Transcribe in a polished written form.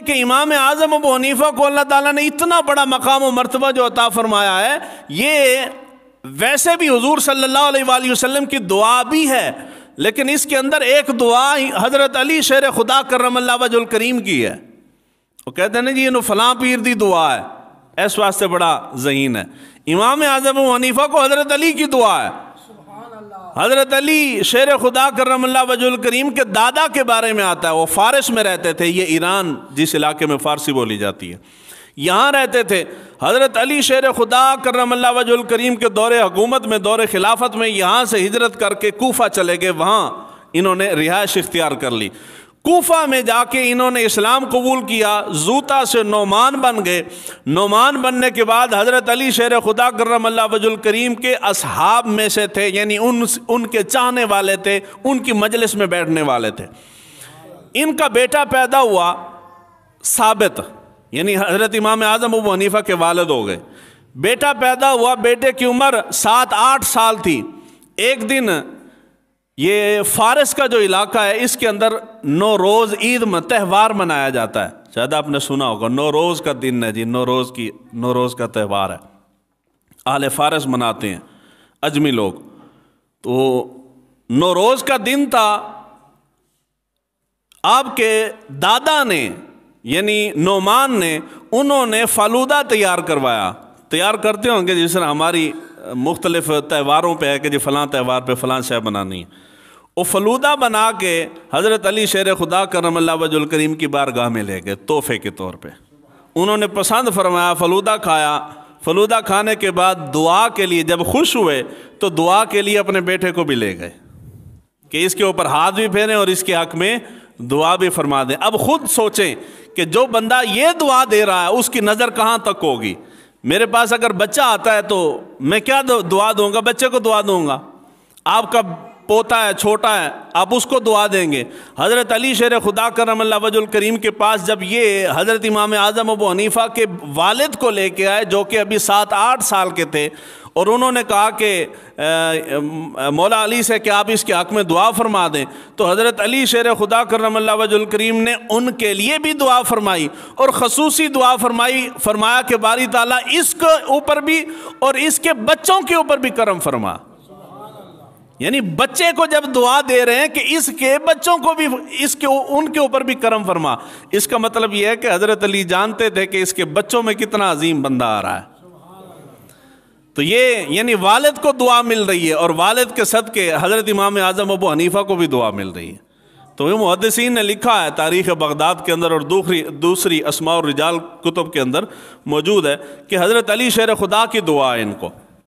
کہ امام اعظم ابو حنیفہ کو اللہ تعالیٰ نے اتنا بڑا مقام و مرتبہ جو عطا فرمایا ہے، یہ ویسے بھی حضور صلی اللہ علیہ وآلہ وسلم کی دعا بھی ہے، لیکن اس کے اندر ایک دعا حضرت علی شیر خدا کرم اللہ وجہ الکریم کی ہے۔ وہ کہتے ہیں نا جی یہ فلاں پیر دی دعا ہے، اس واسطے بڑا ذہین ہے۔ امام اعظم ابو حنیفہ کو حضرت علی کی دعا ہے۔ حضرت علی شیر خدا کرم اللہ وجہ الکریم کے دادا کے بارے میں آتا ہے، وہ فارس میں رہتے تھے، یہ ایران جس علاقے میں فارسی بولی جاتی ہے، یہاں رہتے تھے۔ حضرت علی شیر خدا کرم اللہ وجہ الکریم کے دور حکومت میں، دور خلافت میں یہاں سے ہجرت کر کے کوفہ چلے گئے، وہاں انہوں نے رہائش اختیار کر لی۔ کوفہ میں جا کے انہوں نے اسلام قبول کیا، زوتا سے نعمان بن گئے۔ نعمان بننے کے بعد حضرت علی شیر خدا کرم اللہ وجہ الکریم کے اصحاب میں سے تھے، یعنی ان کے چاہنے والے تھے، ان کی مجلس میں بیٹھنے والے تھے۔ ان کا بیٹا پیدا ہوا ثابت، یعنی حضرت امام اعظم ابو حنیفہ کے والد ہو گئے۔ بیٹا پیدا ہوا، بیٹے کی عمر 7-8 سال تھی۔ ایک دن یہ فارس کا جو علاقہ ہے اس کے اندر نوروز عید تہوار منایا جاتا ہے، شاید آپ نے سنا ہوگا، نوروز کا دن ہے جی، نوروز کا تہوار ہے، اہل فارس مناتے ہیں، اجمی لوگ۔ تو نوروز کا دن تھا، آپ کے دادا نے یعنی نعمان نے، انہوں نے فلودہ تیار کروایا۔ تیار کرتے ہوں گے جس طرح ہماری مختلف تہواروں پہ ہے کہ جی فلاں تہوار پہ فلاں شے بنانی ہے، وہ فلودہ بنا کے حضرت علی شیر خدا کرم اللہ وجہ الکریم کی بارگاہ میں لے گئے تحفے کے طور پہ۔ انہوں نے پسند فرمایا، فلودہ کھایا۔ فلودہ کھانے کے بعد دعا کے لیے جب خوش ہوئے تو دعا کے لیے اپنے بیٹے کو بھی لے گئے کہ اس کے اوپر ہاتھ بھی پھیریں اور اس کے حق میں دعا بھی فرما دیں۔ اب خود سوچیں کہ جو بندہ یہ دعا دے رہا ہے اس کی نظر کہاں تک ہوگی۔ میرے پاس اگر بچہ آتا ہے تو میں کیا دعا دوں گا؟ بچے کو دعا دوں گا۔ آپ کا پوتا ہے، چھوٹا ہے، آپ اس کو دعا دیں گے۔ حضرت علی شیر خدا کرم اللہ وجہ الکریم کے پاس جب یہ حضرت امام اعظم ابو حنیفہ کے والد کو لے کے آئے جو کہ ابھی 7-8 سال کے تھے، اور انہوں نے کہا کہ مولا علی سے کہ آپ اس کے حق میں دعا فرما دیں، تو حضرت علی شیر خدا کرم اللہ وجہ الکریم نے ان کے لیے بھی دعا فرمائی، اور خصوصی دعا فرمایا کہ باری تعالیٰ اس کے اوپر بھی اور اس کے بچوں کے اوپر بھی کرم فرما۔ یعنی بچے کو جب دعا دے رہے ہیں کہ اس کے بچوں کو بھی ان کے اوپر بھی کرم فرما، اس کا مطلب یہ ہے کہ حضرت علی جانتے تھے کہ اس کے بچوں میں کتنا عظیم بندہ آ رہا ہے۔ تو یہ یعنی والد کو دعا مل رہی ہے، اور والد کے صدقے حضرت امام اعظم ابو حنیفہ کو بھی دعا مل رہی ہے۔ تو یہ محدثین نے لکھا ہے تاریخ بغداد کے اندر اور دوسری اسماء الرجال کتب کے اندر موجود ہے کہ حضرت علی شیر خدا کی دعا ہے ان کو۔